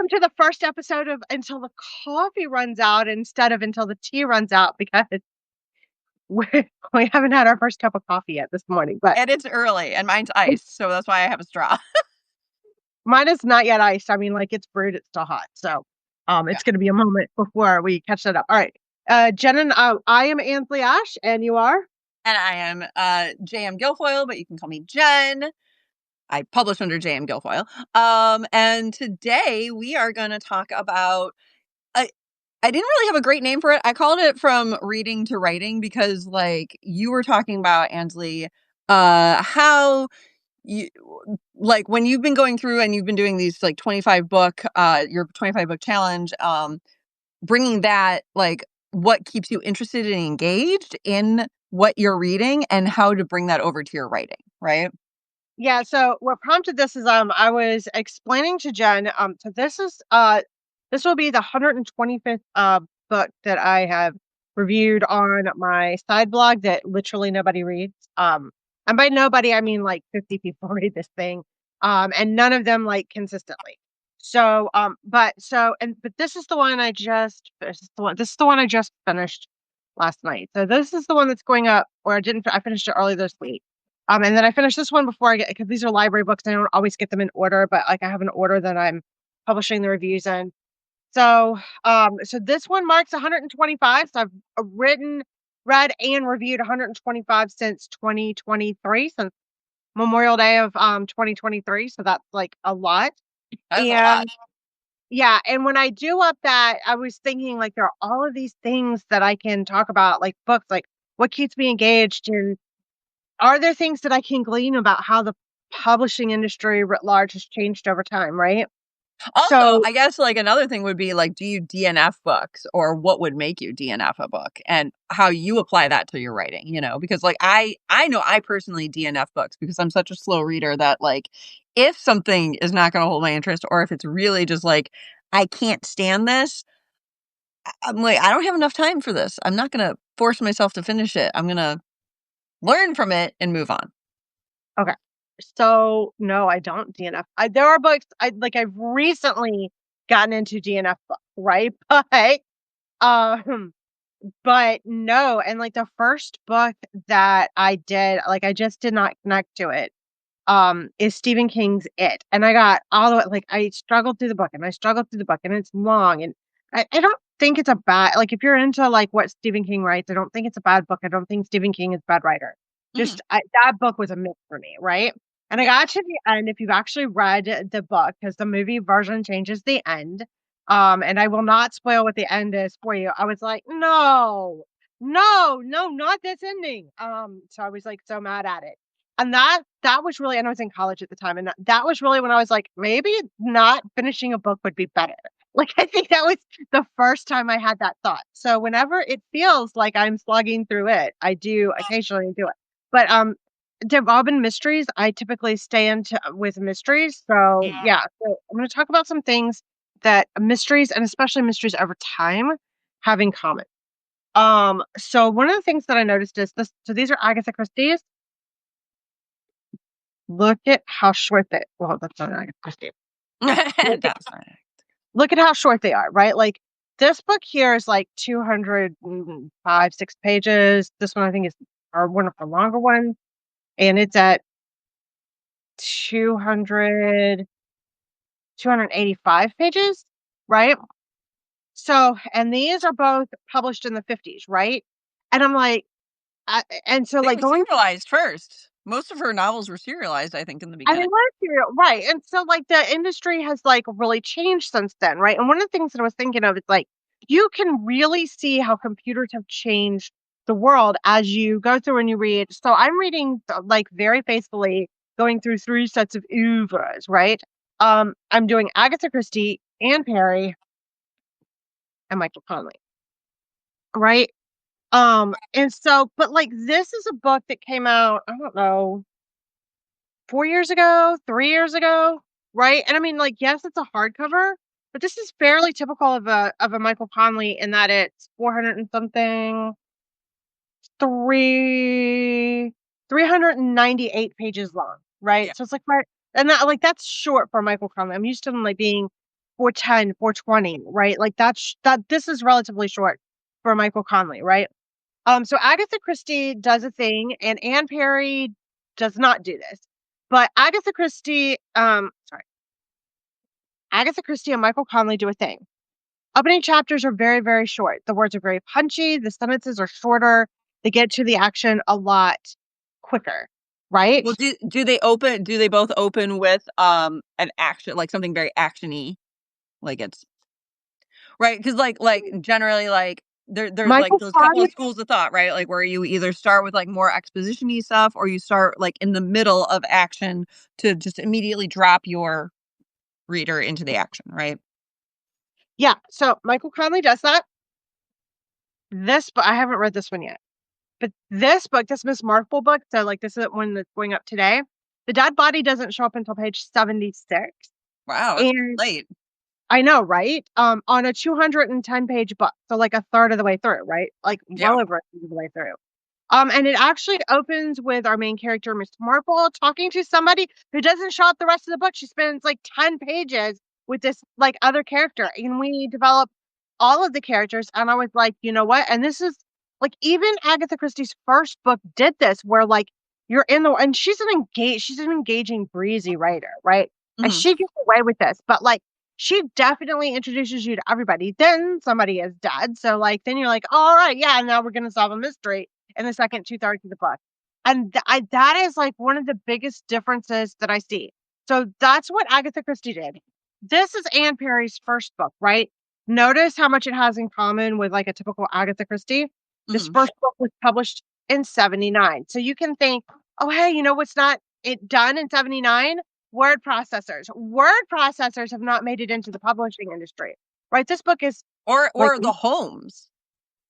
welcome to the first episode of Until the Coffee Runs Out instead of Until the Tea Runs Out because we we haven't had our first cup of coffee yet this morning, but And it's early, and mine's iced, so that's why I have a straw. mine is not yet iced. I mean, like, it's brewed, it's still hot. So, Yeah. it's gonna be a moment before we catch that up. All right. Jen and I am Ansley Ash, and you are? And I am JM Guilfoyle, but you can call me Jen. I publish under JM Guilfoyle. And today we are going to talk about. I didn't really have a great name for it. I called it From Reading to Writing because, like, you were talking about, Ansley, how you like when you've been going through and you've been doing these like 25 book, your 25 book challenge, bringing that, like, what keeps you interested and engaged in what you're reading and how to bring that over to your writing, right? Yeah, so what prompted this is I was explaining to Jen, so this will be the 125th book that I have reviewed on my side blog that literally nobody reads. And by nobody I mean like 50 people read this thing. And none of them like consistently. So but this is the one this is the one I just finished last night. So this is the one that's going up, or I finished it early this week. And then I finished this one before I get, because these are library books. I don't always get them in order, but like I have an order that I'm publishing the reviews in. So this one marks 125. So I've read and reviewed 125 since 2023, since Memorial Day of 2023. So that's like a lot. That's a lot. And yeah, and when I do up that, I was thinking like there are all of these things that I can talk about, like books, like what keeps me engaged, and are there things that I can glean about how the publishing industry writ large has changed over time, right? Also, So I guess like another thing would be like, do you DNF books or what would make you DNF a book and how you apply that to your writing, because like I know I personally DNF books because I'm such a slow reader that, like, if something is not going to hold my interest or if it's really just like I can't stand this, I'm like, I don't have enough time for this. I'm not going to force myself to finish it. I'm going to learn from it and move on. okay. So no, I don't DNF. There are books I've recently gotten into DNF books, right? Um but no, and like the first book that I did, like I just did not connect to it, is Stephen King's It. And I got all the way, like I struggled through the book and I struggled through the book and it's long, and I don't think it's a bad, like if you're into like what Stephen King writes, I don't think it's a bad book. I don't think Stephen King is a bad writer. Mhm. That book was a miss for me, right? And I Yeah. got to the end, if you've actually read the book, because the movie version changes the end. And I will not spoil what the end is for you. I was like, no, no, no, not this ending. So I was like so mad at it. And that was really, and I was in college at the time, and that was really when I was like, maybe not finishing a book would be better. Like, I think that was the first time I had that thought. So whenever it feels like I'm slugging through it, I do occasionally do it. But to Robin mysteries, I typically stay into with mysteries. So Yeah. yeah, so I'm going to talk about some things that mysteries, and especially mysteries over time, have in common. So one of the things that I noticed is this. So these are Agatha Christie's. Look at how short they, well, that's not Agatha Christie. Look at That's fine. look at how short they are, right? Like this book here is like 205, 6 pages. This one I think is, or one of the longer ones, and it's at 200, 285 pages, right? So, and these are both published in the 50s, right? And I'm like, and so They like were going, serialized first. Most of her novels were serialized, I think, in the I mean, beginning. let's hear it, right? And so like the industry has like really changed since then, right? And one of the things that I was thinking of is like you can really see how computers have changed the world as you go through and you read. So I'm reading like very faithfully, going through 3 sets of oeuvres, right? I'm doing Agatha Christie, Anne Perry, and Michael Conley, right? And so, but like this is a book that came out, I don't know, 4 years ago, 3 years ago, right? And I mean, like, yes, it's a hardcover, but this is fairly typical of a Michael Conley in that it's 400 and something, three 398 pages long, Yeah. right? So it's like right, and that, like that's short for Michael Conley. I'm used to them like being 410, 420, right? Like this is relatively short for Michael Conley, right? So Agatha Christie does a thing, and Anne Perry does not do this. But Agatha Christie and Michael Conley do a thing. Opening chapters are very, very short. The words are very punchy. The sentences are shorter. They get to the action a lot quicker, right? Well, do they both open with an action, like something very actiony, like it's right? Because generally there's like Michael those couple Conley, of schools of thought, right? Like where you either start with like more exposition-y stuff or you start like in the middle of action to just immediately drop your reader into the action, right? yeah. So Michael Conley does that. But I haven't read this one yet. But this book, this Miss Marple book, so like this is one that's going up today. The dead body doesn't show up until page 76. Wow, that's And late. I know, right? On a 210-page book. So like a third of the way through, right? Like Yeah. well over a third of the way through. And it actually opens with our main character, Miss Marple, talking to somebody who doesn't show up the rest of the book. She spends like 10 pages with this like other character, and we develop all of the characters. And I was like, you know what? And this is like even Agatha Christie's first book did this, where like you're in the and she's an engaging, breezy writer, right? And Mhm. she gets away with this, but like she definitely introduces you to everybody. Then somebody is dead, so like then you're like, all right, yeah, now we're gonna solve a mystery in the second two-thirds of the book. And that is like one of the biggest differences that I see. So that's what Agatha Christie did. This is Anne Perry's first book, right? Notice how much it has in common with like a typical Agatha Christie. This Mhm. first book was published in 79. So you can think, oh, hey, you know what's not it done in 79? Word processors. Word processors have not made it into the publishing industry, right? This book is like, Or the homes.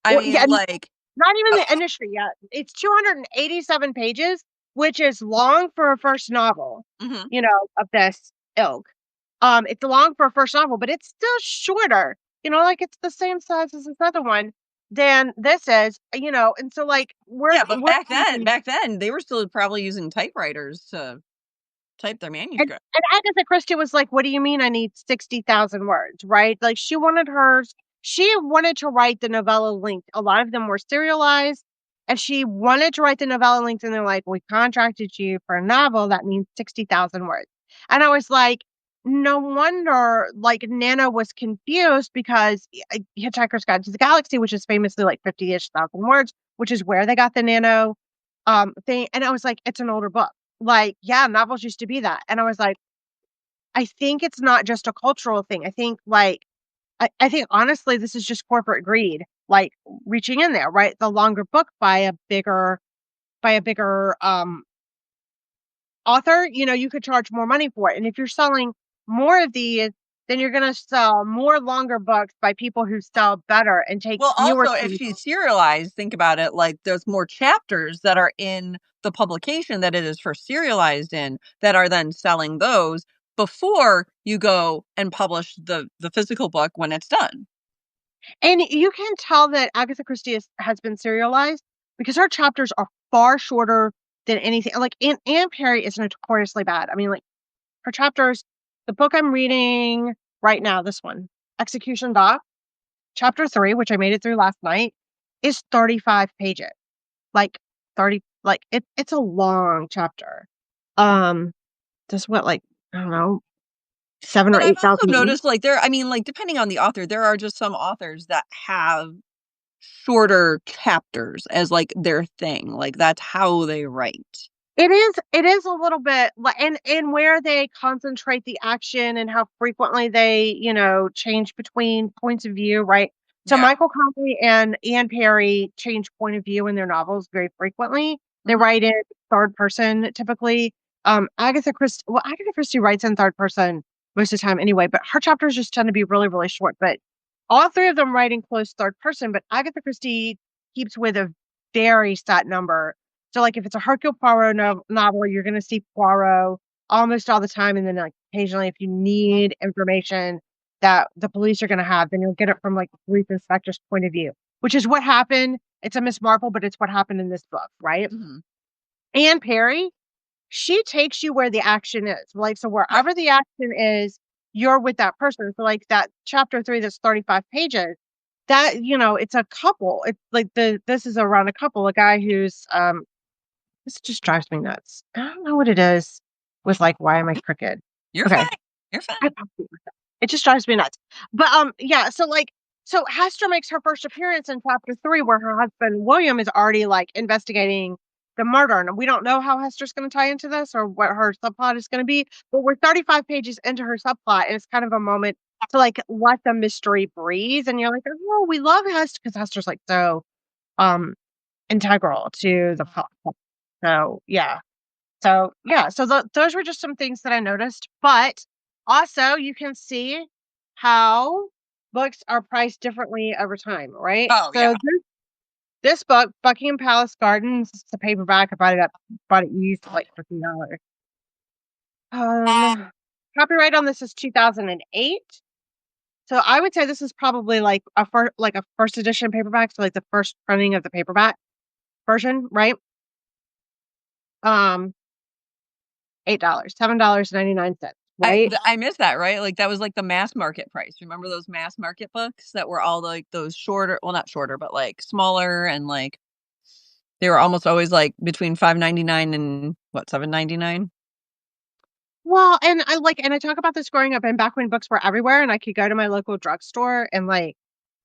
I well, yeah, mean, like not even uh, the industry yet. It's 287 pages, which is long for a first novel, mhm. of this ilk. It's long for a first novel, but it's still shorter. Like it's the same size as this other one than this is, and so like Yeah, but we're thinking back then, they were still probably using typewriters to type their manuscript. and Agatha Christie was like, "What do you mean I need 60,000 words?" Right? Like she wanted to write the novella length. A lot of them were serialized, and she wanted to write the novella length, and they're like, "We contracted you for a novel that means 60,000 words." And I was like, no wonder like Nana was confused because Hitchhiker's Guide to the Galaxy, which is famously like 50-ish thousand words, which is where they got the nano thing. And I was like, it's an older book. Like, yeah, novels used to be that. And I was like, I think it's not just a cultural thing. I think like I think honestly this is just corporate greed, like reaching in there, right? The longer book by a bigger author, you could charge more money for it. And if you're selling more of these, then you're gonna sell more longer books by people who sell better and take Well, fewer also, if people. she's serialized, think about it, like, there's more chapters that are in the publication that it is first serialized in that are then selling those before you go and publish the physical book when it's done. And you can tell that Agatha Christie has been serialized because her chapters are far shorter than anything. Like Anne Perry is notoriously bad. I mean, like her chapters, the book I'm reading right now, this one, Execution Dock, chapter 3, which I made it through last night, is 35 pages. Like 30, like it's a long chapter. Um, just what, like, I don't know, seven or But I've eight also thousand words. noticed, like, I mean, like, depending on the author, there are just some authors that have shorter chapters as, like, their thing, like, that's how they write. It is a little bit like and where they concentrate the action and how frequently they, change between points of view, right? So Yeah. Michael Conley and Anne Perry change point of view in their novels very frequently. They Mhm. write in third person typically. Agatha Christie writes in third person most of the time anyway, but her chapters just tend to be really, really short. But all three of them write in close third person, but Agatha Christie keeps with a very set number. So, like, if it's a Hercule Poirot novel, you're gonna see Poirot almost all the time, and then, like, occasionally, if you need information that the police are gonna have, then you'll get it from, like, the police inspector's point of view, which is what happened. It's a Miss Marple, but it's what happened in this book, right? Mhm. Anne Perry, she takes you where the action is, like, so Right. wherever the action is, you're with that person. So like that chapter 3 that's 35 pages, that, it's a couple. It's like this is around a couple, a guy who's this just drives me nuts. I don't know what it is with like why am I crooked? You're Okay. fine. You're fine. It just drives me nuts. But yeah, so Hester makes her first appearance in chapter 3 where her husband William is already like investigating the murder. And we don't know how Hester's going to tie into this or what her subplot is going to be, but we're 35 pages into her subplot and it's kind of a moment to like let the mystery breathe. And you're like, oh, we love Hester because Hester's like so um integral to the plot. So yeah. Those were just some things that I noticed, but also you can see how books are priced differently over time, right? Oh, So yeah. this book, Buckingham Palace Gardens, it's a paperback. I bought it used for like $15. Copyright on this is 2008. So I would say this is probably like a first edition paperback, so like the first printing of the paperback version, right? Um, $8, $7.99, right? I missed that, right? Like, that was, like, the mass market price. Remember those mass market books that were all, like, those shorter well, not shorter, but, like, smaller and, like, they were almost always, like, between $5.99 and what, $7.99? Well, and I talk about this growing up and back when books were everywhere and I could go to my local drugstore and like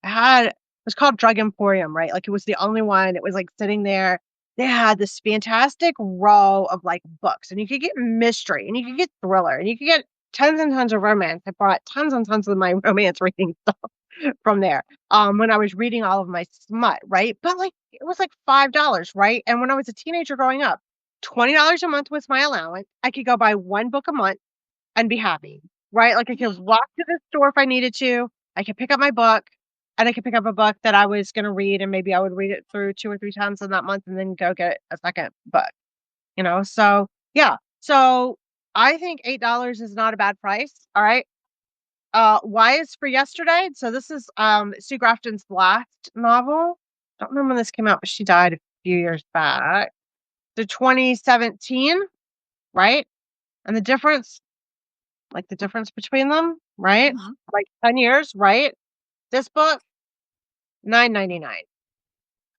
it was called Drug Emporium, right? Like it was the only one. It was like sitting there. They had this fantastic row of like books and you could get mystery and you could get thriller and you could get tons and tons of romance. I bought tons and tons of my romance reading stuff from there. When I was reading all of my smut, right? But like it was like $5, right? And when I was a teenager growing up, $20 a month was my allowance. I could go buy one book a month and be happy, right? Like I could walk to the store if I needed to. I could pick up my book and I could pick up a book that I was going to read and maybe I would read it through 2 or 3 times in that month and then go get a second book. So, yeah. So, I think $8 is not a bad price, all right? Why is for yesterday? So this is Sue Grafton's last novel. Don't remember when this came out, but she died a few years back. So 2017, right? And the difference between them, right? Mhm. Like 10 years, right? This book, $9.99.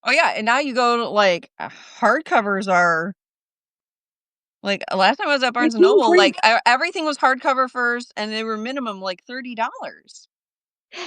Oh, yeah, and now you go to, like, hardcovers are like, last time I was at I Barnes& and didn't Noble, bring like, everything was hardcover first, and they were minimum, like, $30.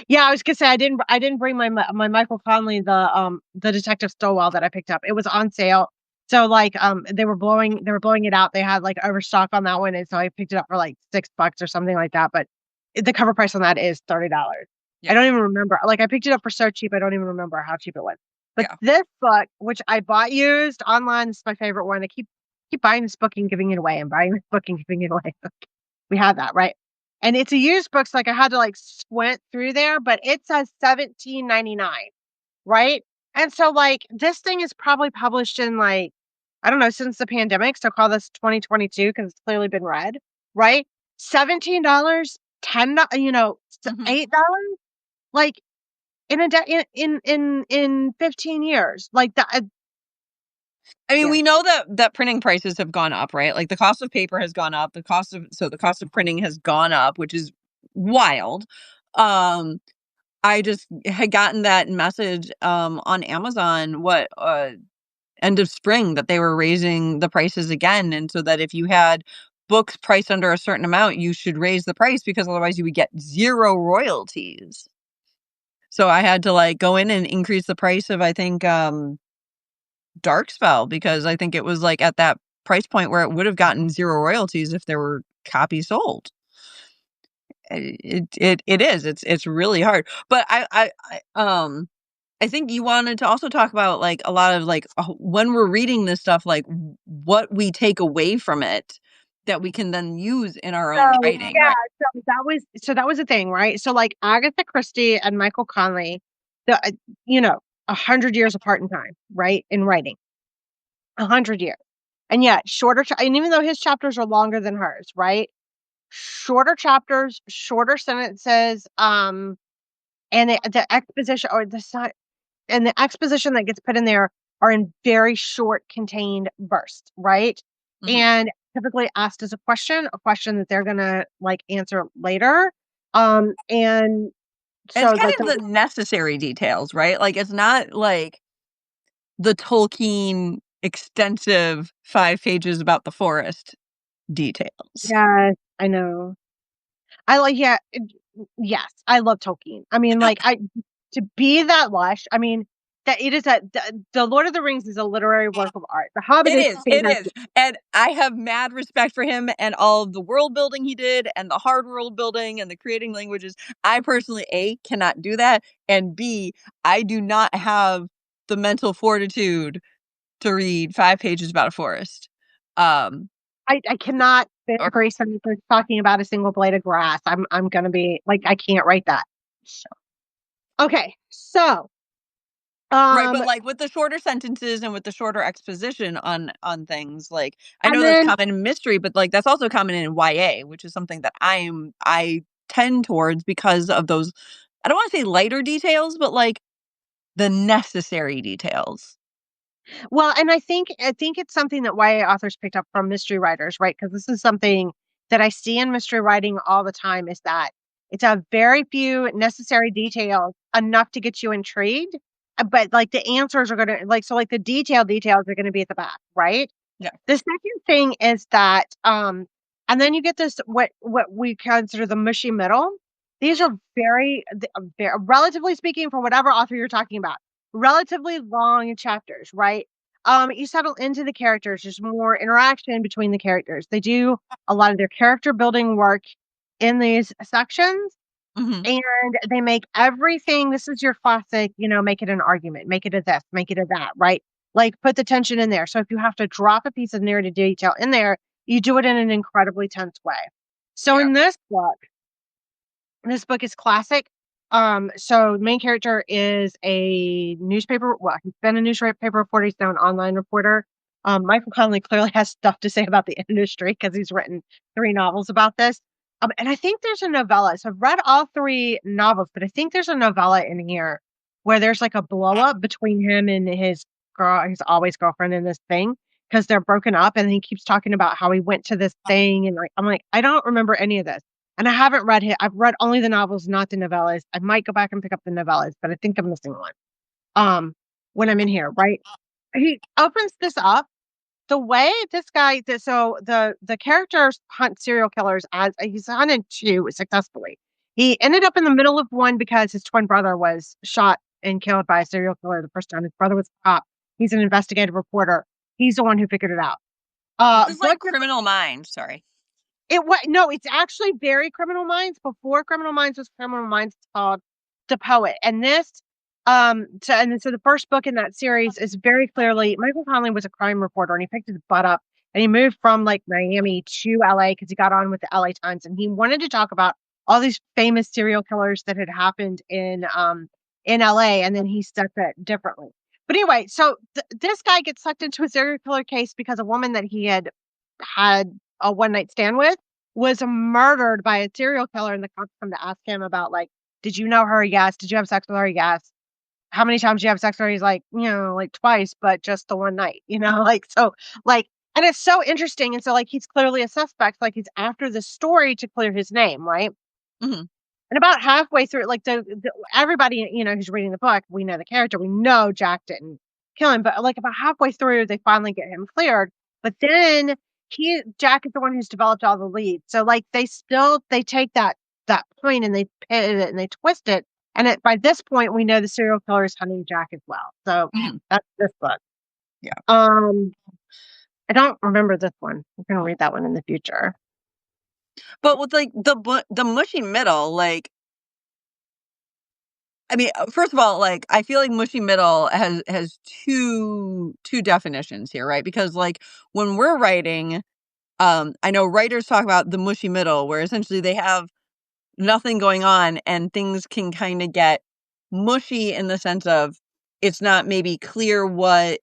Yeah, I was gonna say I didn't bring my Michael Conley, the Detective Stowell that I picked up. It was on sale. So like they were blowing it out. They had like overstock on that one, and so I picked it up for like $6 or something like that. But the cover price on that is $30. I Yeah, don't even remember. Like I picked it up for so cheap, I don't even remember how cheap it was. But yeah. this book, which I bought used online, this is my favorite one. I keep buying this book and giving it away and buying this book and giving it away. We had that, right? And it's a used book, so, like, I had to, like, squint through there, but it says 17.99, right? And so, like, this thing is probably published in, like, I don't know, since the pandemic, so call this 2022 because it's clearly been read, right? $17, Mhm. $8, like, in a de in 15 years, like, that I mean, yeah. we know that printing prices have gone up, right? Like, the cost of paper has gone up, the cost of printing has gone up, which is wild. Um, I just had gotten that message, on Amazon, end of spring that they were raising the prices again, and so that if you had books priced under a certain amount, you should raise the price because otherwise you would get 0 royalties. So I had to, like, go in and increase the price of, I think, Darkspell because I think it was, like, at that price point where it would have gotten 0 royalties if there were copies sold. It is. It's really hard. But I think you wanted to also talk about, like, a lot of, like, when we're reading this stuff, like, what we take away from it that we can then use in our own So, writing, yeah, right? so that was the thing, right? So, like, Agatha Christie and Michael Conley, the you know, 100 years apart in time, right, in writing, 100 years. And yet shorter cha and even though his chapters are longer than hers, right? Shorter chapters, shorter sentences, and the exposition or the si and the exposition that gets put in there are in very short contained bursts, right? Mhm. And typically asked as a question that they're gonna like answer later. And And it's so kind like of the necessary details, right? Like, it's not like the Tolkien extensive 5 pages about the forest details. yeah, I know. I like yeah, yes, I love Tolkien. I mean, like I to be that lush. I mean, that it is the Lord of the Rings is a literary work of art. The Hobbit is It is, fantastic. and I have mad respect for him and all of the world building he did and the hard world building and the creating languages. I personally, A, cannot do that, and B, I do not have the mental fortitude to read 5 pages about a forest. Um, I cannot or embrace somebody for talking about a single blade of grass. I'm gonna be like I can't write that. So, okay, so Right, um, but, like, with the shorter sentences and with the shorter exposition on things, like, I and know that's then common in mystery, but, like, that's also common in YA, which is something that I tend towards because of those I don't wanna say lighter details, but, like, the necessary details. well, and I think it's something that YA authors picked up from mystery writers, right? Because this is something that I see in mystery writing all the time is that it's a very few necessary details enough to get you intrigued, but like the answers are gonna like so like the detailed details are gonna be at the back, right? Yeah. The second thing is that, and then you get this what we consider the mushy middle. These are relatively speaking, for whatever author you're talking about, relatively long chapters, right? You settle into the characters. There's more interaction between the characters. They do a lot of their character building work in these sections, Mhm. and they make everything this is your classic, make it an argument, make it a this, make it a that, right? Like, put the tension in there. So if you have to drop a piece of narrative detail in there, you do it in an incredibly tense way. So Yeah. in this book is classic. So the main character is a newspaper well, he's been a newspaper reporter, he's now an online reporter. Michael Connelly clearly has stuff to say about the industry because he's written 3 novels about this. And I think there's a novella. So I've read all 3 novels, but I think there's a novella in here where there's like a blow up between him and his always girlfriend in this thing because they're broken up, and he keeps talking about how he went to this thing, and like I'm like, I don't remember any of this. And I haven't read it. I've read only the novels, not the novellas. I might go back and pick up the novellas, but I think I'm missing one. When I'm in here, right? He opens this up the way this guy so the characters hunt serial killers as he's hunted 2 successfully. He ended up in the middle of one because his twin brother was shot and killed by a serial killer the first time. His brother was a cop. He's an investigative reporter. He's the one who figured it out. This is like Book Criminal Minds, sorry. It wa no, it's actually very Criminal Minds. Before Criminal Minds was Criminal Minds, it's called The Poet. And so the first book in that series is very clearly Michael Connelly was a crime reporter, and he picked his butt up, and he moved from like Miami to LA because he got on with the LA Times, and he wanted to talk about all these famous serial killers that had happened in LA, and then he said it differently. But anyway, so this guy gets sucked into a serial killer case because a woman that he had a one night stand with was murdered by a serial killer, and the cops come to ask him about, like, "Did you know her? Yes. Did you have sex with her? Yes. How many times did you have sex with her?" He's like, like, "Twice, but just the one night," like, so, like and it's so interesting, and so, like, he's clearly a suspect, like, he's after the story to clear his name, right? Mhm. And about halfway through, like, the everybody, who's reading the book, we know the character, we know Jack didn't kill him, but, like, about halfway through, they finally get him cleared, but then Jack is the one who's developed all the leads, so, like, they take that point and they pivot it and they twist it, and by this point, we know the serial killer is hunting Jack as well, so Mhm. that's this book. Yeah. Um, I don't remember this one. I'm gonna read that one in the future. But with, like, the mushy middle, like, I mean, first of all, like, I feel like mushy middle has 2 definitions here, right? Because, like, when we're writing, I know writers talk about the mushy middle where essentially they have nothing going on and things can kinda get mushy in the sense of it's not maybe clear what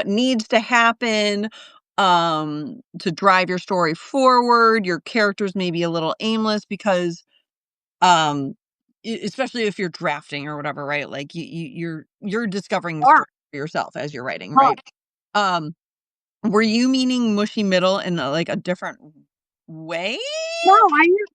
needs to happen, to drive your story forward. Your characters may be a little aimless because um, especially if you're drafting or whatever, right? Like you're discovering the Or story for yourself as you're writing, well, right? Um, Were you meaning mushy middle in like a different way? No,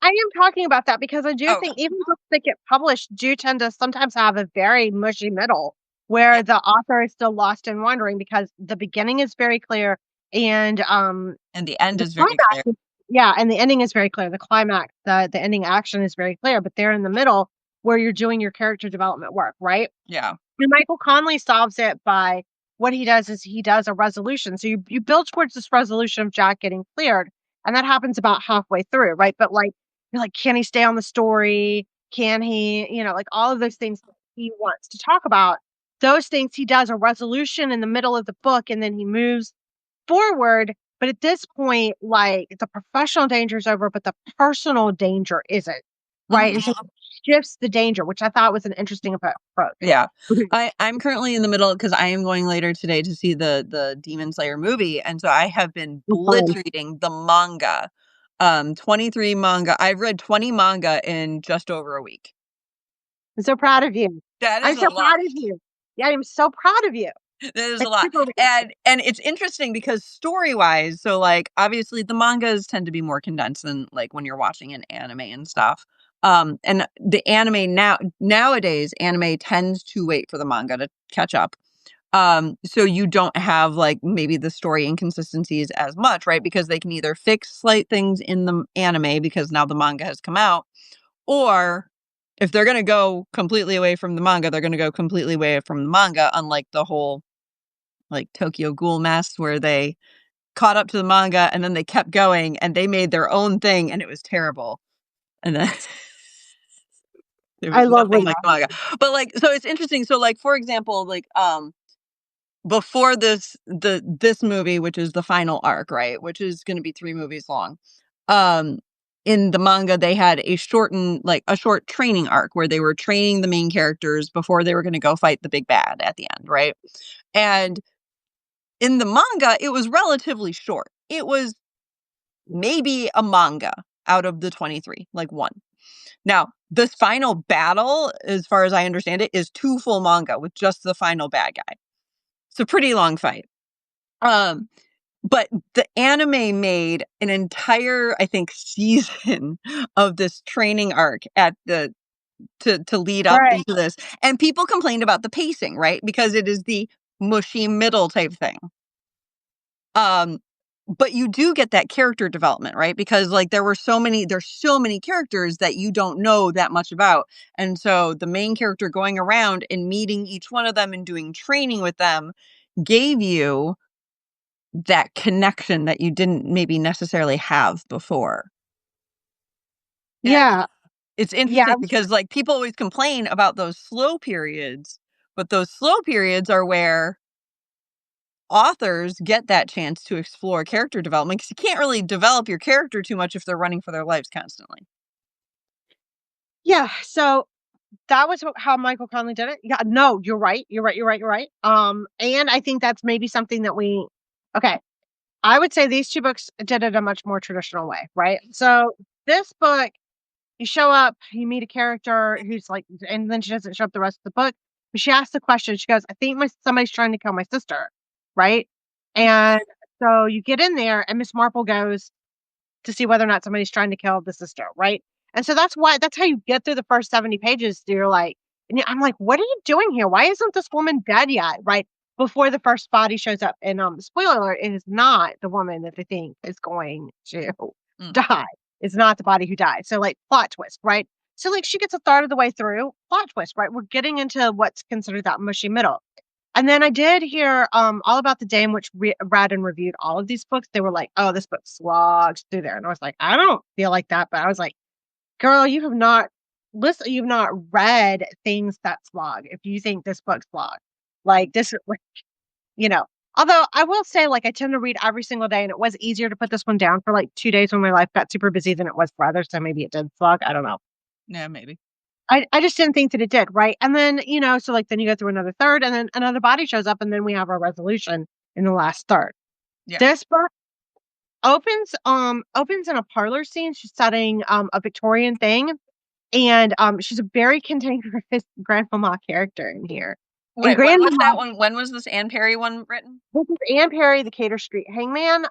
I am talking about that because I do Oh, think even books that get published do tend to sometimes have a very mushy middle yeah. where the author is still lost and wondering because the beginning is very clear and And the end the is very clear. climax yeah, and the ending is very clear. The climax, the ending action is very clear, but they're in the middle where you're doing your character development work, right? Yeah. And Michael Conley solves it by what he does is he does a resolution. So you build towards this resolution of Jack getting cleared, and that happens about halfway through, right? But like you're like, can he stay on the story? Can he, like all of those things that he wants to talk about. Those things he does a resolution in the middle of the book, and then he moves forward. But at this point, like the professional danger is over, but the personal danger isn't, right? And so Mhm. it shifts the danger, which I thought was an interesting approach. Yeah. Mhm. I'm currently in the middle because I am going later today to see the Demon Slayer movie, and so I have been That's blitz fine. reading the manga. 23 manga. I've read 20 manga in just over a week. I'm so proud of you. That I'm is so a lot. proud of you. Yeah, I'm so proud of you. That is a That's lot. super And it's interesting because story-wise, so, like, obviously the mangas tend to be more condensed than, like, when you're watching an anime and stuff. And the anime nowadays, anime tends to wait for the manga to catch up. So you don't have, like, maybe the story inconsistencies as much, right? Because they can either fix slight things in the anime because now the manga has come out, or if they're gonna go completely away from the manga, they're gonna go completely away from the manga, unlike the whole like Tokyo Ghoul mess where they caught up to the manga and then they kept going and they made their own thing and it was terrible. And then it I was love nothing when like that the manga. But like so it's interesting. So like for example, like before this movie, which is the final arc, right? Which is gonna be 3 movies long. Um in the manga, they had a short training arc where they were training the main characters before they were gonna go fight the big bad at the end, right? And in the manga, it was relatively short. It was maybe a manga out of the 23, like 1. Now, this final battle, as far as I understand it, is 2 full manga with just the final bad guy. It's a pretty long fight. Um, but the anime made an entire, I think, season of this training arc at the to lead up right. into this, and people complained about the pacing, right? Because it is the mushy middle type thing. Um, but you do get that character development, right? Because like there's so many characters that you don't know that much about. And so the main character going around and meeting each one of them and doing training with them gave you that connection that you didn't maybe necessarily have before. And Yeah. it's Yeah. interesting because like people always complain about those slow periods, but those slow periods are where authors get that chance to explore character development because you can't really develop your character too much if they're running for their lives constantly. Yeah. So that was how Michael Conley did it. Yeah. No, you're right. You're right. You're right. You're right. And I think that's maybe something that okay. I would say these 2 books did it a much more traditional way, right? So this book, you show up, you meet a character who's like, and then she doesn't show up the rest of the book. But she asks the question. She goes, "I think somebody's trying to kill my sister," right? And so you get in there, and Miss Marple goes to see whether or not somebody's trying to kill the sister, right? And so that's how you get through the first 70 pages. You're like, I'm like, what are you doing here? Why isn't this woman dead yet? Right before the first body shows up, and spoiler alert, it is not the woman that they think is going to Mm. die. It's not the body who died. So like plot twist, right? So like she gets a third of the way through, plot twist, right? We're getting into what's considered that mushy middle. And then I did hear all about the day in which read and reviewed all of these books. They were like, "Oh, this book slogs through there," and I was like, "I don't feel like that," but I was like, "Girl, you have not you've not read things that slog. If you think this book slog, like this, like, you know." Although I will say, like, I tend to read every single day, and it was easier to put this one down for like 2 days when my life got super busy than it was for others. So maybe it did slog. I don't know. Yeah, maybe. I just didn't think that it did, right? And then, so, like, then you go through another third, and then another body shows up, and then we have our resolution in the last third. Yeah. This book opens in a parlor scene. She's studying, a Victorian thing, and, she's a very cantankerous grandmama character in here. And Wait, when Grandma, was that one? When was this Anne Perry one written? this is Anne Perry, The Cater Street Hangman.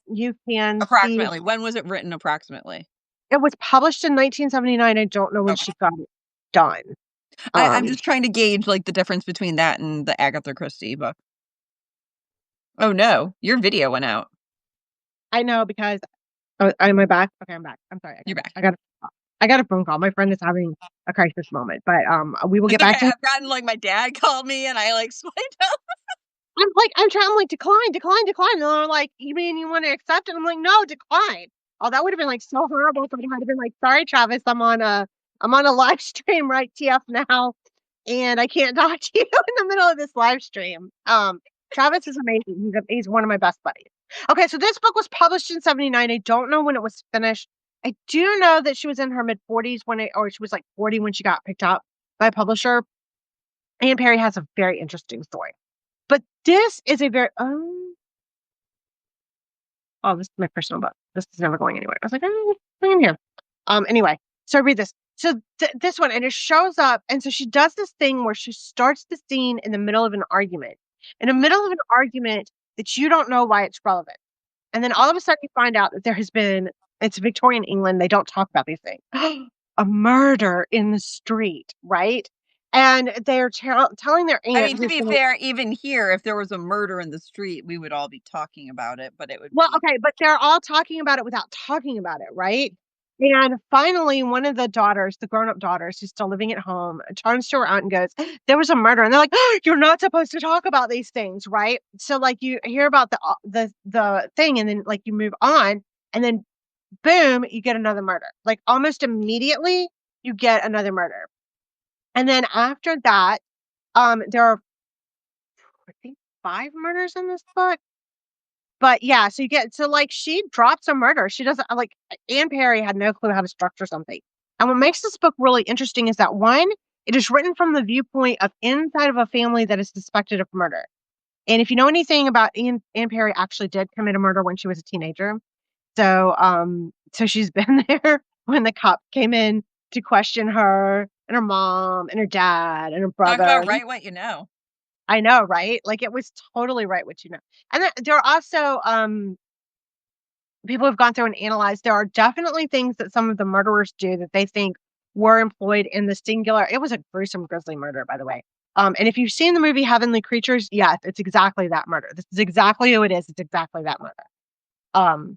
You can see Approximately. When was it written approximately? it was published in 1979. I don't know when Okay. she got it done. I'm Um, just trying to gauge, like, the difference between that and the Agatha Christie book. Oh, no. Your video went out. I know because am I back? Okay, I'm back. I'm sorry. You're back. I got a phone call. My friend is having a crisis moment, but we will get It's okay. back to I've gotten, like, my dad called me and I, like, swiped out. I'm like, decline, decline, decline. And they're like, you mean you want to accept it? I'm like, no, decline. Oh, that would have been like so horrible if I had been like, sorry, Travis, I'm on a live stream, right? TF now, and I can't talk to you in the middle of this live stream. Travis is amazing. He's one of my best buddies. Okay, so this book was published in '79. I don't know when it was finished. I do know that she was in her mid 40s or she was like 40 when she got picked up by a publisher. Anne Perry has a very interesting story. But this is a very oh, this is my personal book. This is never going anywhere. I was like, oh, bring in here. Anyway, so I read this. So this one, and it shows up, and so she does this thing where she starts the scene in the middle of an argument, in the middle of an argument that you don't know why it's relevant, and then all of a sudden you find out that there has been it's Victorian England. They don't talk about these things. A murder in the street, right? And they're telling their I aunt mean, to who's be been fair, even here, if there was a murder in the street, we would all be talking about it, but it would well, be okay, but they're all talking about it without talking about it, right? And finally, one of the daughters, the grown-up daughters who's still living at home, turns to her aunt and goes, "There was a murder." And they're like, "Oh, you're not supposed to talk about these things, right?" So like you hear about the thing and then like you move on and then boom, you get another murder. Like almost immediately you get another murder. And then after that, there are I think 5 murders in this book. But yeah, so you get so, like, she drops a murder. She doesn't like, Anne Perry had no clue how to structure something. And what makes this book really interesting is that, 1, it is written from the viewpoint of inside of a family that is suspected of murder. And if you know anything about Anne Perry actually did commit a murder when she was a teenager. So she's been there when the cops came in to question her and her mom and her dad and her talk brother. about right what you know. I know, right? Like, it was totally right what you know. And there are also, people have gone through and analyzed, there are definitely things that some of the murderers do that they think were employed in the singular it was a gruesome, grisly murder, by the way. And if you've seen the movie Heavenly Creatures, yes, it's exactly that murder. This is exactly who it is. It's exactly that murder. Um,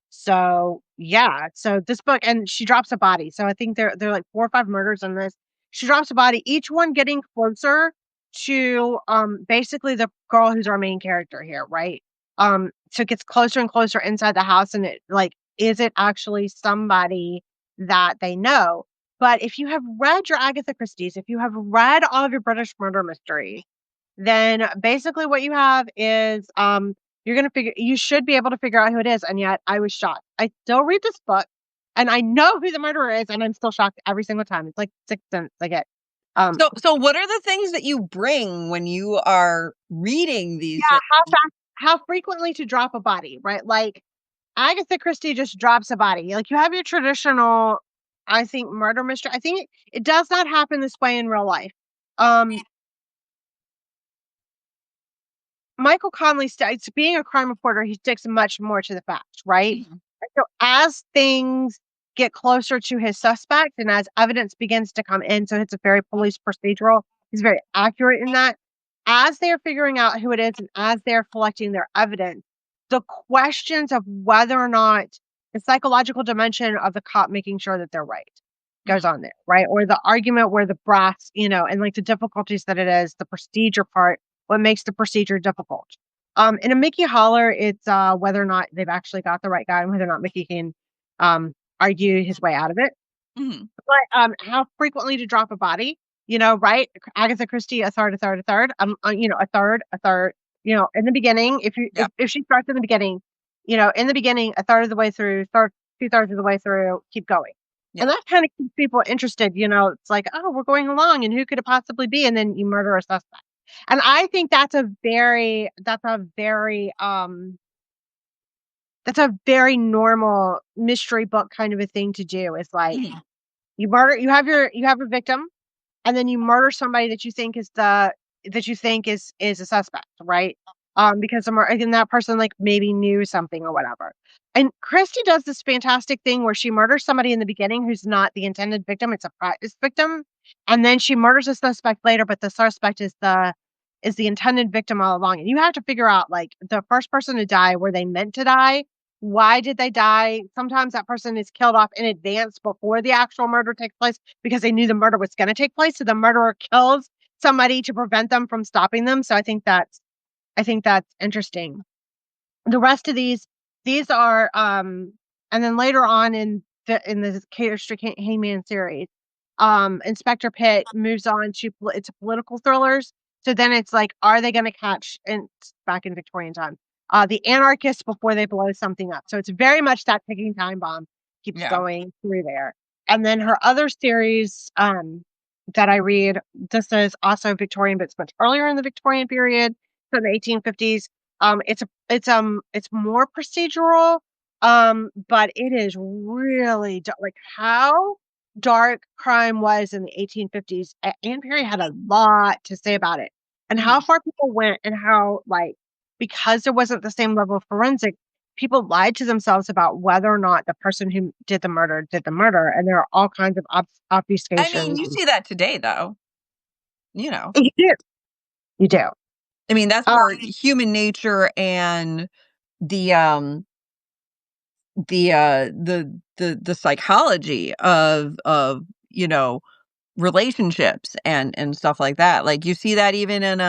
so yeah, so this book and she drops a body. So I think there are like 4 or 5 murders in this. She drops a body, each one getting closer to basically the girl who's our main character here, right? So it gets closer and closer inside the house and it like is it actually somebody that they know? But if you have read your Agatha Christie's, if you have read all of your British murder mysteries, then basically what you have is you're gonna figure you should be able to figure out who it is, and yet I was shocked. I still read this book, and I know who the murderer is, and I'm still shocked every single time. It's like Sixth Sense I get. Um, So what are the things that you bring when you are reading these yeah, things? how frequently to drop a body, right? Like Agatha Christie just drops a body. Like you have your traditional, I think, murder mystery. I think it does not happen this way in real life. Um, Michael Connelly states being a crime reporter, he sticks much more to the facts, right? Mhm. And so as things get closer to his suspect and as evidence begins to come in, so it's a very police procedural, he's very accurate in that. As they're figuring out who it is and as they're collecting their evidence, the questions of whether or not the psychological dimension of the cop making sure that they're right goes Mhm. on there, right? Or the argument where the brass, and like the difficulties that it is, the procedure part, what makes the procedure difficult. In a Mickey Holler, it's whether or not they've actually got the right guy and whether or not Mickey can argue his way out of it. Mhm. But how frequently to drop a body, right? Agatha Christie, a third, a third, a third. A third, a third. In the beginning, Yep. if she starts in the beginning, in the beginning, a third of the way through, 2/3 of the way through, keep going. Yep. And that kind of keeps people interested. It's like, oh, we're going along, and who could it possibly be? And then you murder a suspect. And I think that's a very normal mystery book kind of a thing to do. Is like Mhm. you have a victim, and then you murder somebody that you think is that you think is a suspect, right? Because again, that person like maybe knew something or whatever. And Christie does this fantastic thing where she murders somebody in the beginning who's not the intended victim; it's a practice victim, and then she murders a suspect later, but the suspect is the intended victim all along. And you have to figure out like the first person to die, were they meant to die? Why did they die? Sometimes that person is killed off in advance before the actual murder takes place because they knew the murder was going to take place. So the murderer kills somebody to prevent them from stopping them. So I think that's interesting. The rest of these are and then later on in the Hangman series, Inspector Pitt moves on to it's political thrillers. So then it's like, are they going to catch and back in Victorian time the anarchists before they blow something up? So it's very much that ticking time bomb keeps Yeah. going through there. And then her other series that I read, this is also Victorian, but it's much earlier in the Victorian period, so the 1850s. It's more procedural, but it is really like how dark crime was in the 1850s. Anne Perry had a lot to say about it and how far people went and how like because there wasn't the same level of forensic, people lied to themselves about whether or not the person who did the murder did the murder, and there are all kinds of I mean, obfuscations. you see that today, though. You know, You do, you do. I mean, that's Um, more human nature and the the psychology of relationships and stuff like that. Like you see that even in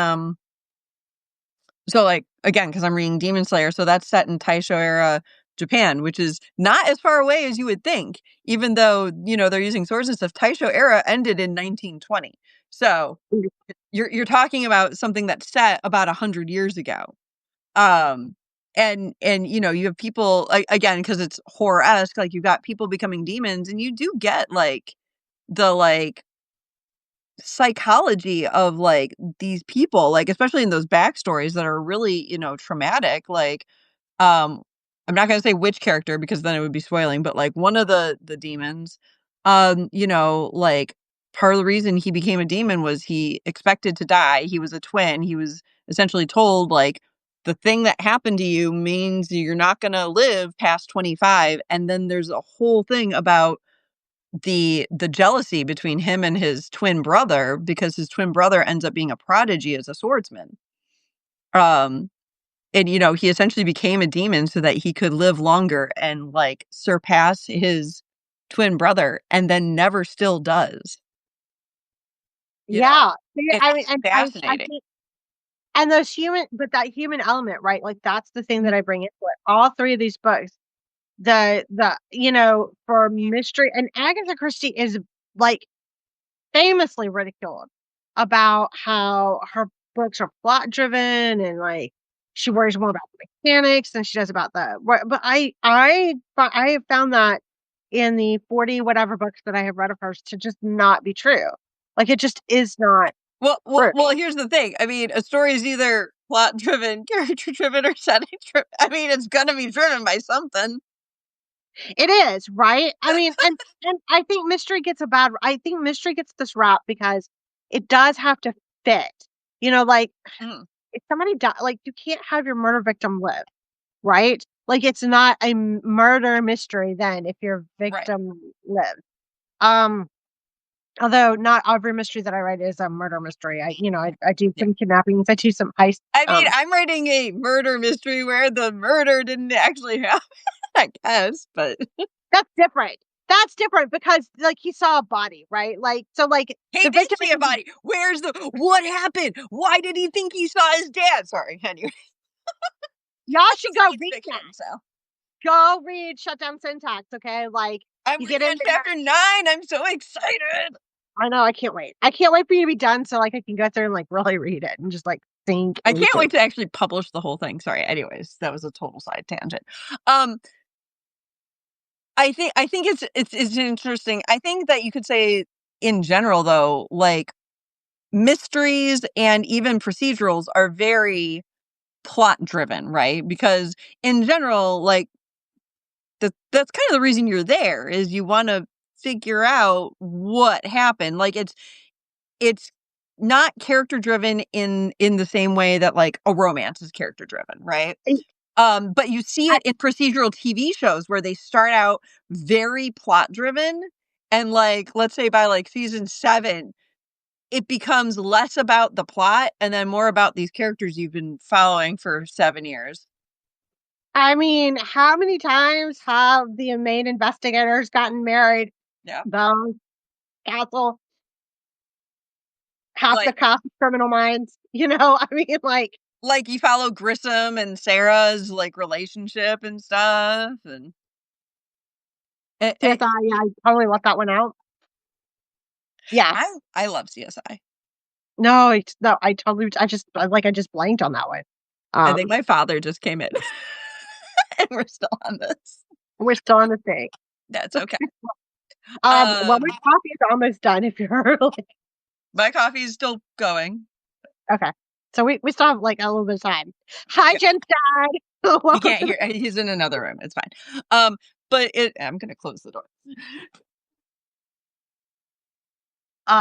so like again because I'm reading Demon Slayer, so that's set in Taisho era Japan, which is not as far away as you would think, even though they're using swords and stuff. Taisho era ended in 1920, so you're talking about something that's set about 100 years ago. Um, and you have people again because it's horror-esque, like you've got people becoming demons, and you do get like the like psychology of like these people, like especially in those backstories that are really traumatic. Like, um, I'm not gonna say which character because then it would be spoiling, but like one of the demons, like part of the reason he became a demon was he expected to die. He was a twin. He was essentially told like the thing that happened to you means you're not gonna live past 25. And then there's a whole thing about the jealousy between him and his twin brother because his twin brother ends up being a prodigy as a swordsman. Um, and he essentially became a demon so that he could live longer and like surpass his twin brother and then never still does. You know, yeah. See, it's I mean, and I fascinating. think and but that human element, right? Like that's the thing that Mhm. I bring into it. All three of these books, for mystery, and Agatha Christie is like famously ridiculed about how her books are plot driven and like she worries more about the mechanics than she does about but I have found that in the 40 whatever books that I have read of hers to just not be true. Like it just is not Well, well, true. well. Here's the thing. I mean, a story is either plot driven, character driven, or setting driven. I mean, it's gonna be driven by something. It is, right? I mean, and I think mystery gets this rap because it does have to fit. Like Mm, if somebody like you can't have your murder victim live, right? Like it's not a murder mystery then if your right. victim lives. Um, although not every mystery that I write is a murder mystery. I do Yeah. some kidnappings, I do some heist. I mean, I'm writing a murder mystery where the murder didn't actually happen, I guess, but That's different. That's different because like he saw a body, right? Like so like he the did victim see a body. What happened? Why did he think he saw his dad? Sorry, anyway, y'all should go science read that. fiction, so. Go read Shutdown Syntax, okay? Like I'm you get reading on into that. chapter 9. I'm so excited. I know, I can't wait. I can't wait for you to be done so like I can go through and like really read it and just like sink I can't into it. wait to actually publish the whole thing. Sorry. Anyways, that was a total side tangent. Um, I think it's interesting. I think that you could say in general though, like mysteries and even procedurals are very plot driven, right? Because in general, like that's kind of the reason you're there is you want to figure out what happened. Like it's not character driven in the same way that like a romance is character driven, right? I But you see it in procedural TV shows where they start out very plot driven, and like let's say by like season 7, it becomes less about the plot and then more about these characters you've been following for 7 years. I mean, how many times have the main investigators gotten married? Yeah. Those Castle, half the Like cast of Criminal Minds. You know, I mean, like you follow Grissom and Sarah's like relationship and stuff, and CSI. Yeah, I totally left that one out. Yes. I love CSI. No, no, I totally. I just blanked on that one. I think Um, my father just came in, and we're still on this. we're still on the thing. That's okay. Well, my coffee is almost done. If you're like, My coffee is still going. okay, so we still have like a little bit of time. Hi, Yeah. Jen's dad. You Welcome can't to hear. He's in another room. It's fine. But I'm gonna close the door.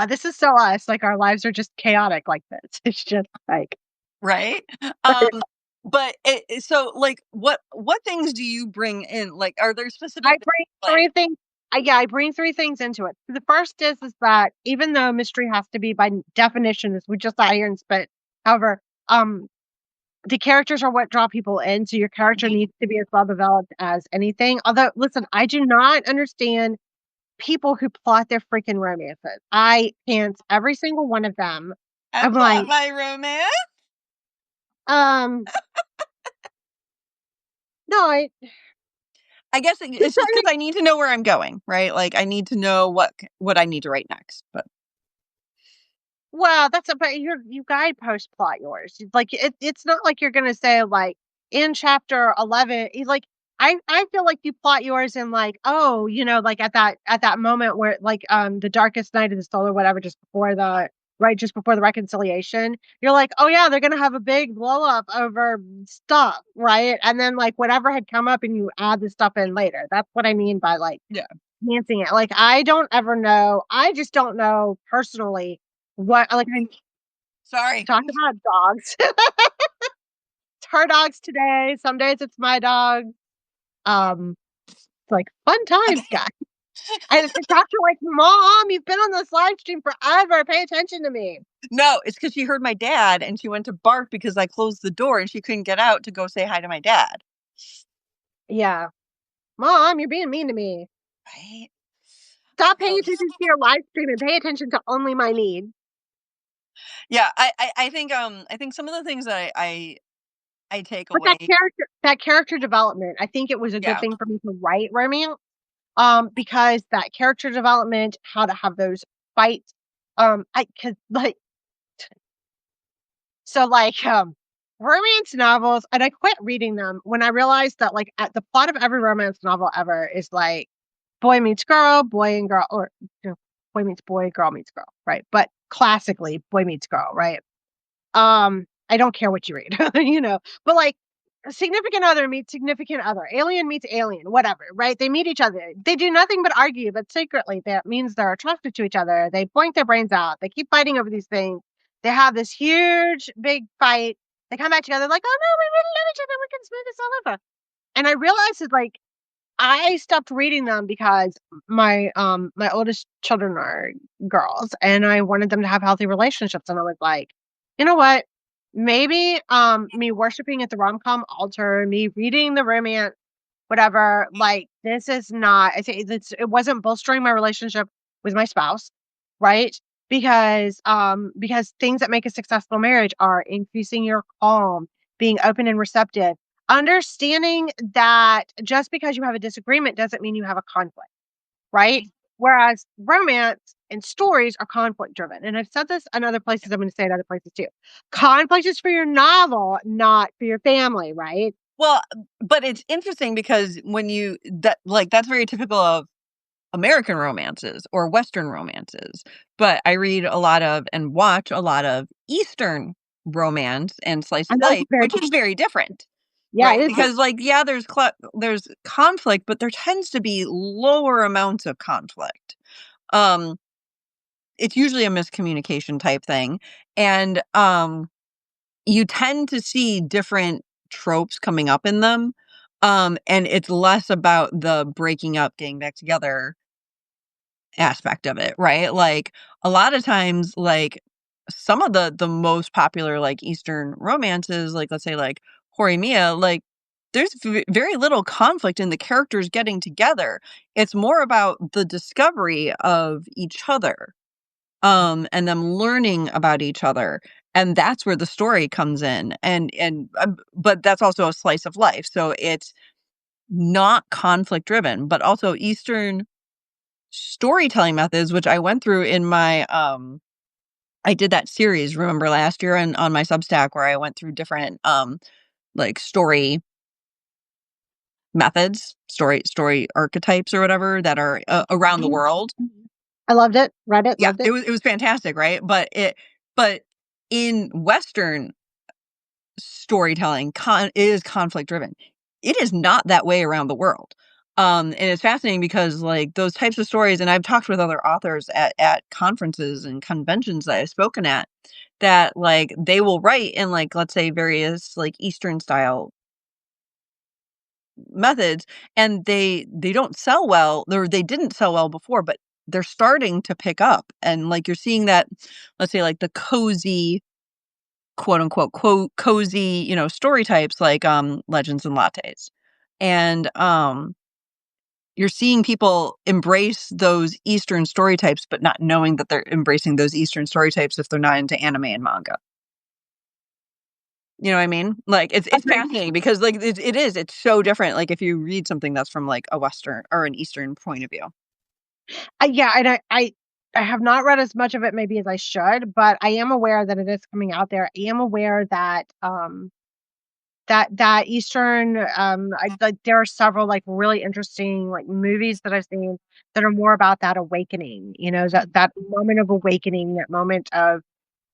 this is so us. Like our lives are just chaotic like this. It's just like Right? But so like what things do you bring in? Like, are there specific I bring like, three things. Yeah, I bring three things into it. The first is that even though mystery has to be by definition, as we just sat here and spit, however, the characters are what draw people in. So your character needs to be as well developed as anything. Although, listen, I do not understand people who plot their freaking romances. I can't every single one of them. I I'm plot like, my romance? um, no, I guess it's just because I need to know where I'm going, right? Like I need to know what I need to write next. But well, that's about you guidepost plot yours. Like it's not like you're gonna say like in chapter 11, like I feel like you plot yours in like, oh, you know, like at that moment where like the darkest night of the soul or whatever, just before the reconciliation, you're like, oh yeah, they're gonna have a big blow up over stuff, right? And then like whatever had come up and you add the stuff in later. That's what I mean by like yeah. enhancing it. Like I don't ever know. I just don't know personally what like I Sorry. talk about dogs. It's her dogs today. Some days it's my dog. It's like fun times, guys. I just talk to her like, Mom, you've been on this live stream forever. Pay attention to me. No, it's because she heard my dad and she went to bark because I closed the door and she couldn't get out to go say hi to my dad. Yeah. Mom, you're being mean to me. Right? Stop paying attention to your live stream and pay attention to only my needs. Yeah, I think some of the things that I take But away. that character development, I think it was a good Yeah. thing for me to write romance. Because that character development, how to have those fights, I could like so like romance novels, and I quit reading them when I realized that like at the plot of every romance novel ever is like boy meets girl, boy and girl, or you know, boy meets boy, girl meets girl, right? But classically, boy meets girl, right? I don't care what you read, you know, but like a significant other meets significant other, alien meets alien, whatever, right? They meet each other. They do nothing but argue, but secretly that means they're attracted to each other. They point their brains out. They keep fighting over these things. They have this huge, big fight. They come back together like, oh no, we really love each other. We can smooth this all over. And I realized that like I stopped reading them because my oldest children are girls and I wanted them to have healthy relationships. And I was like, you know what? Maybe me worshiping at the rom-com altar, me reading the romance, whatever, like this is not I think it wasn't bolstering my relationship with my spouse, right? Because things that make a successful marriage are increasing your calm, being open and receptive, understanding that just because you have a disagreement doesn't mean you have a conflict, right? Whereas romance and stories are conflict driven. And I've said this in other places, I'm going to say it other places too. Conflict is for your novel, not for your family, right? Well, but it's interesting because when you that like that's very typical of American romances or Western romances. But I read a lot of and watch a lot of Eastern romance and slice And of those life, are very which is very different. yeah, Right? it is Because like yeah, there's conflict, but there tends to be lower amounts of conflict. Um it's usually a miscommunication type thing. And you tend to see different tropes coming up in them. And it's less about the breaking up, getting back together aspect of it, right? Like a lot of times, like some of the most popular like Eastern romances, like let's say like Horimiya, like there's very little conflict in the characters getting together. It's more about the discovery of each other, and them learning about each other, and that's where the story comes in. And but that's also a slice of life, so it's not conflict driven, but also Eastern storytelling methods, which I went through in my I did that series, remember last year, and on my Substack where I went through different like story methods, story archetypes or whatever that are around the Mhm. world. I loved it. Read it. Yeah, Loved it. it was fantastic, right? But in Western storytelling, is conflict driven. It is not that way around the world. And it's fascinating because like those types of stories, and I've talked with other authors at conferences and conventions that I've spoken at, that like they will write in like let's say various like Eastern style methods, and they don't sell well, or they didn't sell well before, but they're starting to pick up. And like you're seeing that, let's say like the cozy, quote unquote, cozy, story types like Legends and Lattes. And you're seeing people embrace those Eastern story types, but not knowing that they're embracing those Eastern story types if they're not into anime and manga. You know what I mean? Like it's Agreed. fascinating because like it's so different. Like if you read something that's from like a Western or an Eastern point of view. Yeah, and I have not read as much of it maybe as I should, but I am aware that it is coming out there. I am aware that that Eastern like there are several like really interesting like movies that I've seen that are more about that awakening, that moment of awakening, that moment of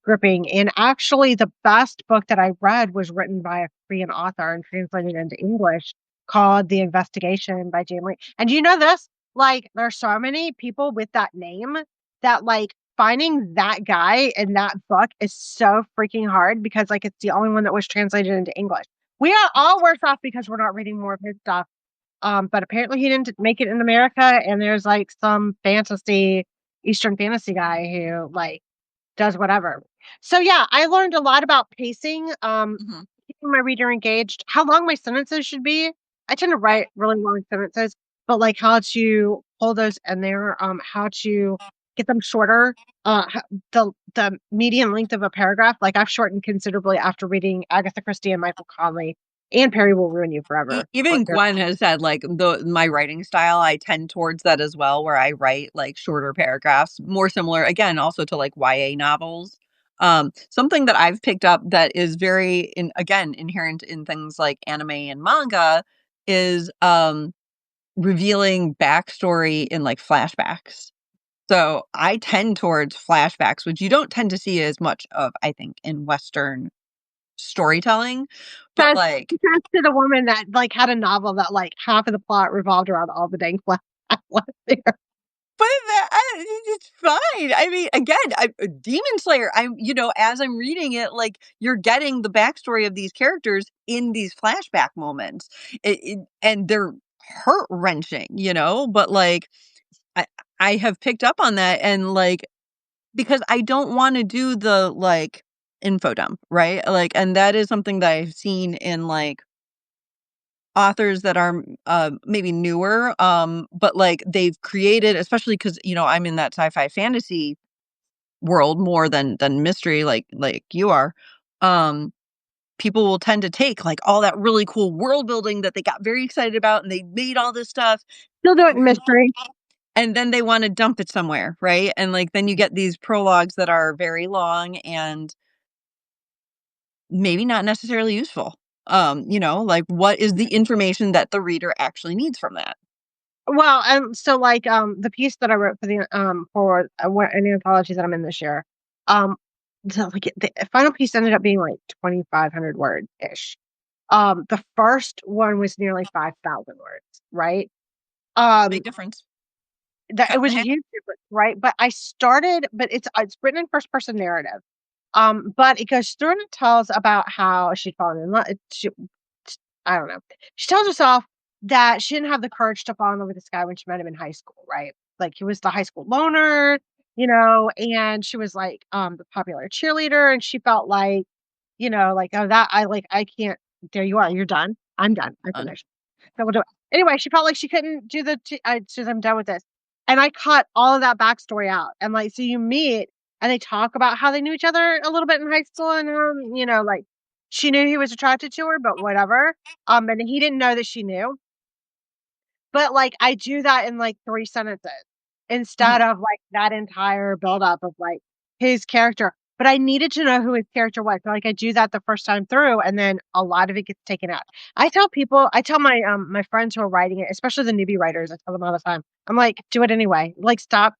gripping. And actually, the best book that I read was written by a Korean author and translated into English called The Investigation by Jane Lee. And do you know this? Like, there's so many people with that name that like finding that guy in that book is so freaking hard because like it's the only one that was translated into English. We are all worse off because we're not reading more of his stuff. But apparently he didn't make it in America, and there's like some fantasy, Eastern fantasy guy who like does whatever. So yeah, I learned a lot about pacing, Mhm. keeping my reader engaged, how long my sentences should be. I tend to write really long sentences, but like how to hold those in there, how to get them shorter. The median length of a paragraph, like I've shortened considerably after reading Agatha Christie and Michael Conley and Perry Will Ruin You Forever. Even Gwen has said like the my writing style, I tend towards that as well, where I write like shorter paragraphs, more similar again also to like YA novels. Something that I've picked up that is very again inherent in things like anime and manga is revealing backstory in like flashbacks. So I tend towards flashbacks, which you don't tend to see as much of, I think, in Western storytelling. But like Confess to the woman that like had a novel that like half of the plot revolved around all the dang flash there. but it's fine. I mean, again, Demon Slayer, as I'm reading it, like, you're getting the backstory of these characters in these flashback moments, and they're heart-wrenching, but, like, I I have picked up on that and, like, because I don't wanna do the, like, info dump, right? Like, and that is something that I've seen in, like, authors that are, maybe newer, but, like, they've created, especially because I'm in that sci-fi fantasy world more than mystery like you are. um, People will tend to take, like, all that really cool world building that they got very excited about, and they made all this stuff, Still doing mystery. and then they wanna dump it somewhere, right? And, like, then you get these prologues that are very long and maybe not necessarily useful. Like, what is the information that the reader actually needs from that? Well, so like the piece that I wrote for an anthology that I'm in this year, the final piece ended up being like 2,500 word ish. The first one was nearly 5,000 words, right? Big Um, difference. That it was a Okay. huge difference, right? But it's written in first person narrative. But it goes through and it tells about how she'd fallen in love. I don't know. She tells herself that she didn't have the courage to fall in love with this guy when she met him in high school, right? Like he was the high school loner, and she was like the popular cheerleader, and she felt like, like, oh, that I can't. There you are. You're done. I'm done. I Fun. finished. So we'll do it. Anyway, she felt like she couldn't do she says, I'm done with this. And I cut all of that backstory out. And like, so you meet and they talk about how they knew each other a little bit in high school and like she knew he was attracted to her, but whatever. And he didn't know that she knew. But like I do that in like 3 sentences instead Mhm. of like that entire buildup of like his character. But I needed to know who his character was. So, like I do that the first time through and then a lot of it gets taken out. I tell my friends who are writing it, especially the newbie writers, I tell them all the time. I'm like, do it anyway. Like stop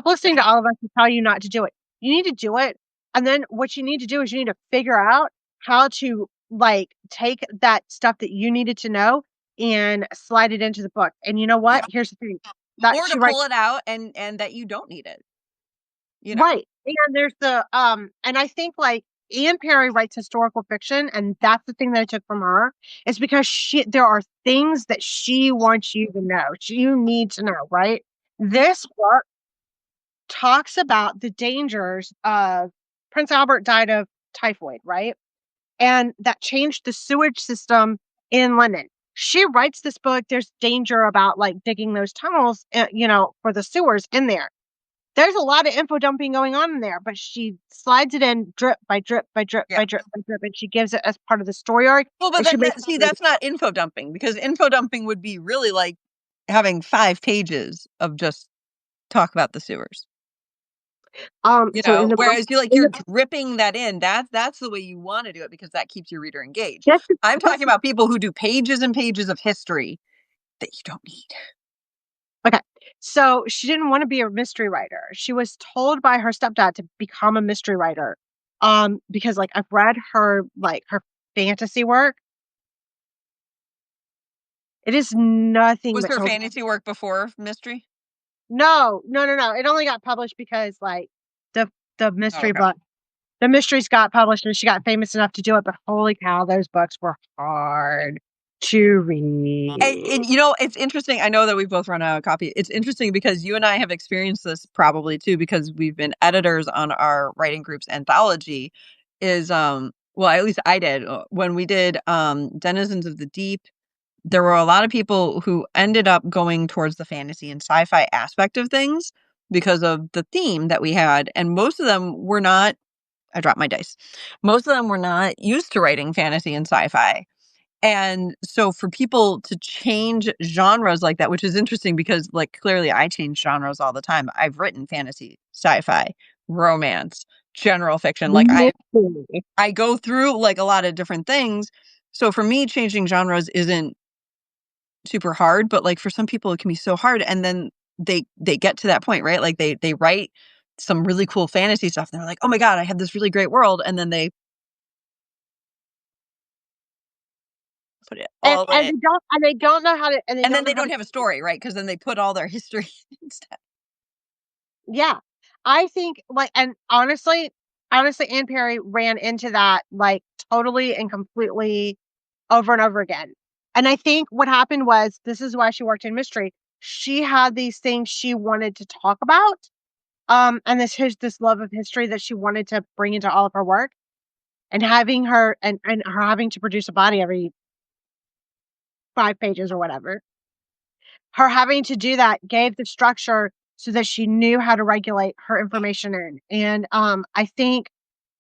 listening to all of us to tell you not to do it. You need to do it. And then what you need to do is you need to figure out how to like take that stuff that you needed to know and slide it into the book. And you know what? Yeah. Here's the thing. That Or to she writes pull it out and that you don't need it, you know? right. And there's and I think like Anne Perry writes historical fiction, and that's the thing that I took from her. Is because there are things that she wants you to know. You need to know, right? This book talks about the dangers of Prince Albert died of typhoid, right? And that changed the sewage system in London. She writes this book. There's danger about like digging those tunnels, for the sewers in there. There's a lot of info dumping going on in there, but she slides it in drip by drip by drip Yeah. by drip by drip, and she gives it as part of the story arc, Well, but and she makes it that's not info dumping because info dumping would be really like having 5 pages of just talk about the sewers. You so in know, the book, whereas in you're the dripping that in. That's the way you wanna do it because that keeps your reader engaged. that's I'm that's talking about people who do pages and pages of history that you don't need. okay. So she didn't want to be a mystery writer. She was told by her stepdad to become a mystery writer. Because like I've read her fantasy work. It is nothing Was but her children. fantasy work before mystery? No, no, no, no. It only got published because like the the Oh, mystery okay. book, the mysteries got published and she got famous enough to do it. But holy cow, those books were hard to read. And, you know, it's interesting. I know that we both run out of copy. It's interesting because you and I have experienced this probably too because we've been editors on our writing group's anthology. Well, at least I did when we did Denizens of the Deep. There were a lot of people who ended up going towards the fantasy and sci-fi aspect of things because of the theme that we had, and most of them were not. I dropped my dice. Most of them were not used to writing fantasy and sci-fi. And so for people to change genres like that, which is interesting because like clearly I change genres all the time. I've written fantasy, sci-fi, romance, general fiction. Like Mystery. I go through like a lot of different things. So for me changing genres isn't super hard, but like for some people it can be so hard and then they get to that point, right? Like they write some really cool fantasy stuff and they're like, "Oh my god, I have this really great world." And then they put it And all and in. they don't know how to and they And don't then know they how to don't have a story, right? Because then they put all their history instead. yeah. I think like and honestly, Anne Perry ran into that like totally and completely over and over again. And I think what happened was this is why she worked in mystery. She had these things she wanted to talk about. And this love of history that she wanted to bring into all of her work. And having her and her having to produce a body every 5 pages or whatever. Her having to do that gave the structure so that she knew how to regulate her information in. And I think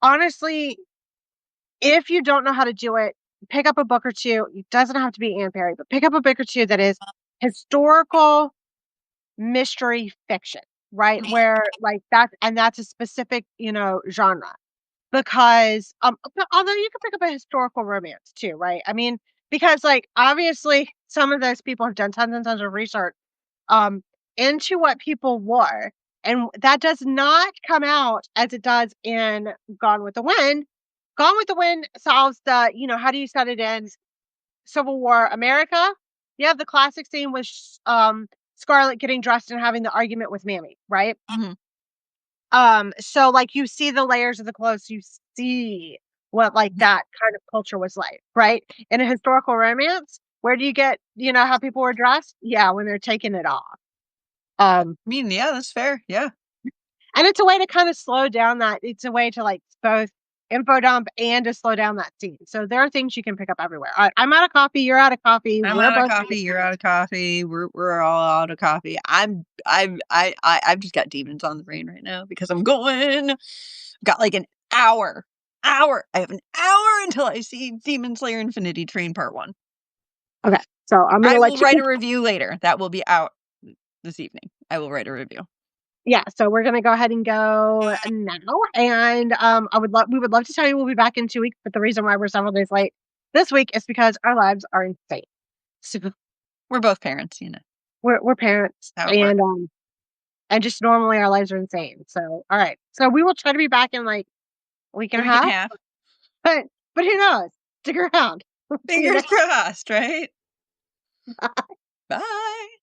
honestly, if you don't know how to do it, pick up a book or two. It doesn't have to be Anne Perry, but pick up a book or two that is historical mystery fiction, right? Where like that's a specific, genre. Because but although you can pick up a historical romance too, right? I mean, because like obviously some of those people have done tons and tons of research um into what people wore. And that does not come out as it does in Gone with the Wind. Gone with the Wind solves how do you set it in Civil War America? You have the classic scene with Scarlett getting dressed and having the argument with Mammy, right? Mhm. So, like, you see the layers of the clothes, you see what, like, Mhm. that kind of culture was like, right? In a historical romance, where do you get, how people were dressed? Yeah, when they're taking it off. Um, I mean, yeah, that's fair. Yeah. and it's a way to kind of slow down it's a way to, like, both info dump and to slow down that scene. So there are things you can pick up everywhere. All right, I'm out of coffee, you're out of coffee, I'm we're out of both coffee, you're out of coffee, we're all out of coffee. I've just got demons on the brain right now because I'm going. I've got like an hour. Hour. I have an hour until I see Demon Slayer Infinity Train Part 1. Okay, so I'm gonna I will let you write a review later. That will be out this evening. I will write a review. Yeah, so we're gonna go ahead and go now, and, we would love to tell you we'll be back in 2 weeks, but the reason why we're several days late this week is because our lives are insane. So, We're both parents, we're parents, how it works. and just normally our lives are insane, so, alright. So, we will try to be back in, like, a week A and a week and a half, half. but who knows? Stick around. See you Fingers next crossed, right? Bye.